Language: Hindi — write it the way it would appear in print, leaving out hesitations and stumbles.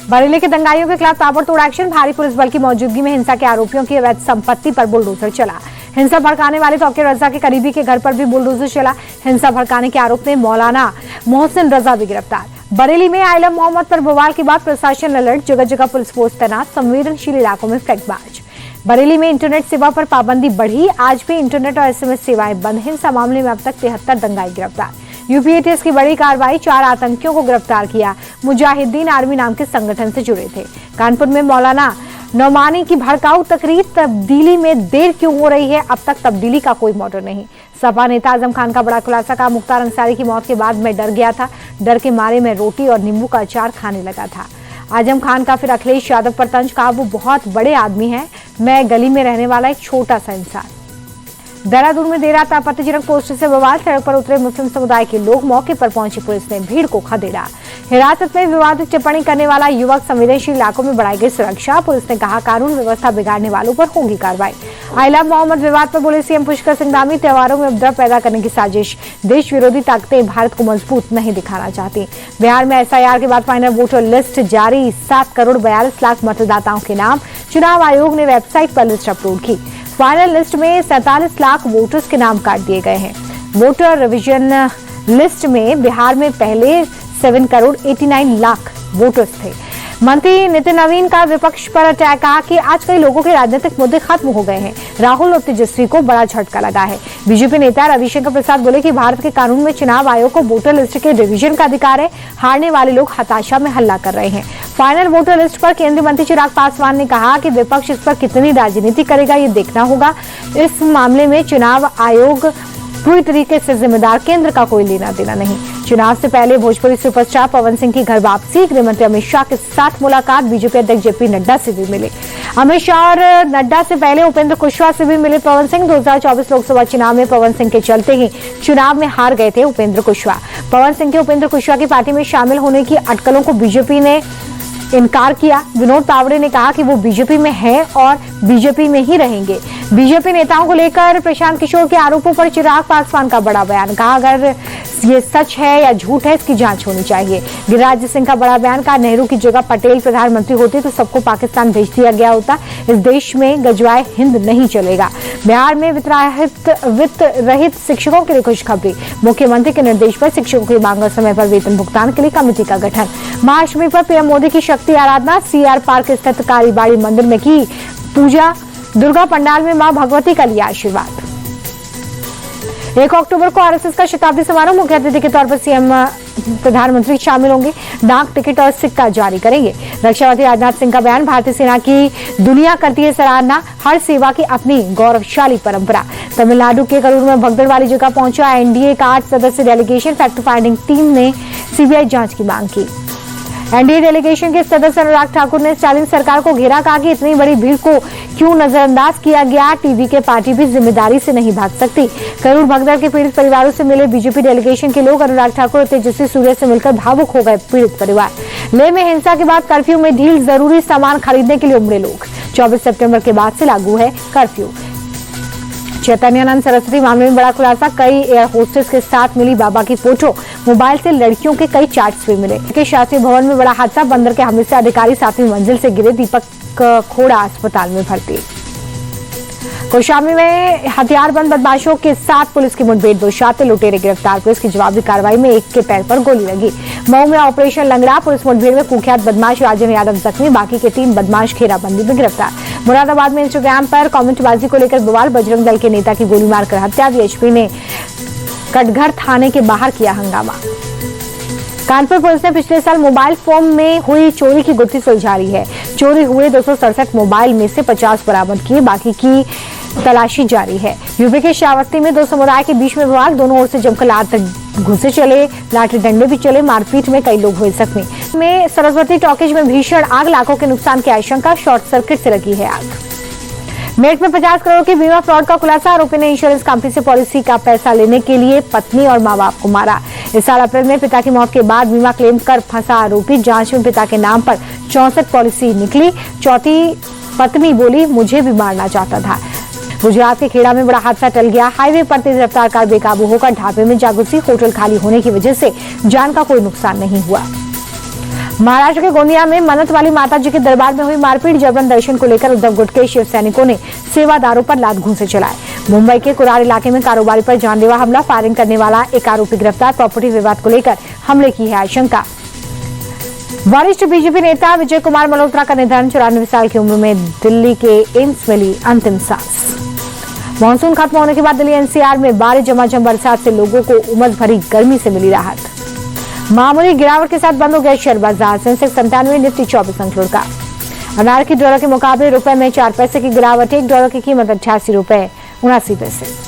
बरेली के दंगाइयों के खिलाफ ताबड़तोड़ एक्शन। भारी पुलिस बल की मौजूदगी में हिंसा के आरोपियों की अवैध संपत्ति पर बुलडोजर चला। हिंसा भड़काने वाले तौकीर रजा के करीबी के घर पर भी बुलडोजर चला। हिंसा भड़काने के आरोप में मौलाना मोहसिन रजा भी गिरफ्तार। बरेली में आइलम मोहम्मद पर बवाल के बाद प्रशासन अलर्ट, जगह जगह पुलिस फोर्स तैनात, संवेदनशील इलाकों में फ्लैगमार्च। बरेली में इंटरनेट सेवा पर पाबंदी बढ़ी, आज भी इंटरनेट और एसएमएस सेवाएं बंद। हिंसा मामले में अब तक 73 दंगाई गिरफ्तार। यूपी एटीएस की बड़ी कार्रवाई, 4 आतंकियों को गिरफ्तार किया। मुजाहिदीन आर्मी नाम के संगठन से जुड़े थे। कानपुर में मौलाना नौमानी की भड़काऊ तकरीर, तब्दीली में देर क्यों हो रही है, अब तक तब्दीली का कोई मॉडल नहीं। सपा नेता आजम खान का बड़ा खुलासा, का मुख्तार अंसारी की मौत के बाद मैं डर गया था, डर के मारे में रोटी और नींबू का अचार खाने लगा था। आजम खान का फिर अखिलेश यादव पर तंज, कहा वो बहुत बड़े आदमी हैं, मैं गली में रहने वाला एक छोटा सा इंसान। देहरादून में देर रात आपत्तिजनक पोस्टर से बवाल, सड़क पर उतरे मुस्लिम समुदाय के लोग, मौके पर पहुंची पुलिस ने भीड़ को खदेड़ा। हिरासत में विवादित टिप्पणी करने वाला युवक, संवेदनशील इलाकों में बढ़ाई गई सुरक्षा। पुलिस ने कहा कानून व्यवस्था बिगाड़ने वालों पर होगी कार्रवाई। आइलम मोहम्मद विवाद पर बोले सीएम पुष्कर सिंह धामी, त्योहारों में उपद्रव पैदा करने की साजिश। देश विरोधी ताकतें भारत को मजबूत नहीं दिखाना चाहती। बिहार में एसआईआर के बाद फाइनल वोटर लिस्ट जारी, 7 करोड़ 42 लाख मतदाताओं के नाम। चुनाव आयोग ने वेबसाइट पर लिस्ट अपलोड की। फाइनल लिस्ट में 47 लाख वोटर्स के नाम काट दिए गए हैं। वोटर रिवीजन लिस्ट में बिहार में पहले 7 करोड़ 89 लाख वोटर्स थे। मंत्री नितिन नवीन का विपक्ष पर अटैक, कहा कि आज कई लोगों के राजनीतिक मुद्दे खत्म हो गए हैं। राहुल और तेजस्वी को बड़ा झटका लगा है। बीजेपी नेता रविशंकर प्रसाद बोले कि भारत के कानून में चुनाव आयोग को वोटर लिस्ट के रिवीजन का अधिकार है। हारने वाले लोग हताशा में हल्ला कर रहे हैं। फाइनल वोटर लिस्ट पर केंद्रीय मंत्री चिराग पासवान ने कहा कि विपक्ष इस पर कितनी राजनीति करेगा, ये देखना होगा। इस मामले में चुनाव आयोग पूरी तरीके से जिम्मेदार, केंद्र का कोई लेना देना नहीं। चुनाव से पहले भोजपुरी सुपरस्टार पवन सिंह की घर वापसी, गृह मंत्री अमित शाह के साथ मुलाकात, बीजेपी अध्यक्ष जेपी नड्डा से भी मिले। अमित शाह और नड्डा से पहले उपेंद्र कुशवाहा से भी मिले पवन सिंह। 2024 लोकसभा चुनाव में पवन सिंह के चलते ही चुनाव में हार गए थे उपेंद्र कुशवाहा। पवन सिंह के उपेंद्र कुशवाहा की पार्टी में शामिल होने की अटकलों को बीजेपी ने इनकार किया। विनोद तावड़े ने कहा कि वो बीजेपी में हैं और बीजेपी में ही रहेंगे। बीजेपी नेताओं को लेकर प्रशांत किशोर के आरोपों पर चिराग पासवान का बड़ा बयान, कहा अगर ये सच है या झूठ है इसकी जांच होनी चाहिए। गिरिराज सिंह का बड़ा बयान, कहा नेहरू की जगह पटेल प्रधानमंत्री होते तो सबको पाकिस्तान भेज दिया गया होता। इस देश में गजवाए हिंद नहीं चलेगा। बिहार में वित्त रहित शिक्षकों के लिए खुशखबरी, मुख्यमंत्री के निर्देश पर शिक्षकों की मांग और समय पर वेतन भुगतान के लिए कमेटी का गठन। महाअष्टमी पर पीएम मोदी की शक्ति आराधना, सीआर पार्क स्थित कालीबाड़ी मंदिर में की पूजा। दुर्गा पंडाल में मां भगवती का लिया आशीर्वाद। 1 अक्टूबर को आरएसएस का शताब्दी समारोह, मुख्य अतिथि के तौर पर सीएम प्रधानमंत्री शामिल होंगे। डाक टिकट और सिक्का जारी करेंगे। रक्षा मंत्री राजनाथ सिंह का बयान, भारतीय सेना की दुनिया करती है सराहना, हर सेवा की अपनी गौरवशाली परंपरा। तमिलनाडु के करूर में भगदड़ वाली जगह पहुंचा एनडीए का 8 सदस्य डेलीगेशन, फैक्ट फाइंडिंग टीम ने सीबीआई जांच की मांग की। एनडीए डेलीगेशन के सदस्य अनुराग ठाकुर ने स्टालिन सरकार को घेरा, कहा कि इतनी बड़ी भीड़ को क्यों नजरअंदाज किया गया, टीवी के पार्टी भी जिम्मेदारी से नहीं भाग सकती। करूर भगदड़ के पीड़ित परिवारों से मिले बीजेपी डेलीगेशन के लोग, अनुराग ठाकुर और तेजस्वी सूर्य से मिलकर भावुक हो गए पीड़ित परिवार। लेह में हिंसा के बाद कर्फ्यू में ढील, जरूरी सामान खरीदने के लिए उमड़े लोग। 24 सितंबर के बाद से लागू है कर्फ्यू। चैतन्यानंद सरस्वती मामले में बड़ा खुलासा, कई एयर होस्टेस के साथ मिली बाबा की फोटो, मोबाइल से लड़कियों के कई चैट्स भी मिले। के शास्त्री भवन में बड़ा हादसा, बंदर के हमले से अधिकारी 7वीं मंजिल से गिरे, दीपक खोड़ा अस्पताल में भर्ती। कौशाम्बी में हथियारबंद बदमाशों के साथ पुलिस की मुठभेड़, 2 शातिर लुटेरे गिरफ्तार। पुलिस की जवाबी कार्रवाई में एक के पैर पर गोली लगी। मऊ में ऑपरेशन लंगड़ा, पुलिस मुठभेड़ में कुख्यात बदमाश राजन यादव जख्मी, बाकी के 3 बदमाश घेराबंदी में गिरफ्तार। मुरादाबाद में इंस्टाग्राम पर कमेंटबाजी को लेकर बवाल, बजरंग दल के नेता की गोली मारकर हत्या, डीएसपी ने कटघर थाने के बाहर किया हंगामा। कानपुर पुलिस ने पिछले साल मोबाइल फोन में हुई चोरी की गुत्थी सुलझा रही है। चोरी हुए 267 मोबाइल में से 50 बरामद किए, बाकी की तलाशी जारी है। यूपी के श्रावस्ती में 2 समुदाय के बीच में विवाद, दोनों ओर से जमकर लाठी डंडे भी चले, मारपीट में कई लोग हुए जख्मी। में सरस्वती टॉकीज में भीषण आग, लाखों के नुकसान की आशंका, शॉर्ट सर्किट से लगी है आग। मेरठ में 50 करोड़ की बीमा फ्रॉड का खुलासा, आरोपी ने इंश्योरेंस कंपनी से पॉलिसी का पैसा लेने के लिए पत्नी और मां बाप को मारा। इस साल अप्रैल में पिता की मौत के बाद बीमा क्लेम कर फंसा आरोपी, जांच में पिता के नाम पर 64 पॉलिसी निकली। चौथी पत्नी बोली मुझे भी मारना चाहता था। गुजरात के खेड़ा में बड़ा हादसा टल गया, हाईवे पर तेज रफ्तार कार बेकाबू होकर ढाबे में जा घुसी, होटल खाली होने की वजह से जान का कोई नुकसान नहीं हुआ। महाराष्ट्र के गोंदिया में मन्नत वाली माता जी के दरबार में हुई मारपीट, जबरन दर्शन को लेकर उद्धव गुट के शिव सैनिकों ने सेवादारों पर लात घूंसे चलाए। मुंबई के कुरार इलाके में कारोबारी पर जानलेवा हमला, फायरिंग करने वाला एक आरोपी गिरफ्तार। प्रॉपर्टी विवाद को लेकर हमले की है आशंका। वरिष्ठ बीजेपी नेता विजय कुमार मल्होत्रा का निधन, 94 साल की उम्र में दिल्ली के एम्स में ली अंतिम सांस। मानसून खत्म होने के बाद दिल्ली एनसीआर में बारिश झमाझम बरसात से लोगों को उमस भरी गर्मी से मिली राहत। मामूली गिरावट के साथ बंद हो गया शेयर बाजार, सेंसेक्स 97, निफ्टी 24 अंक लुढ़का। अनार की डॉलर के मुकाबले रुपए में 4 पैसे की गिरावट, $1 की कीमत 88 रुपए 79 पैसे।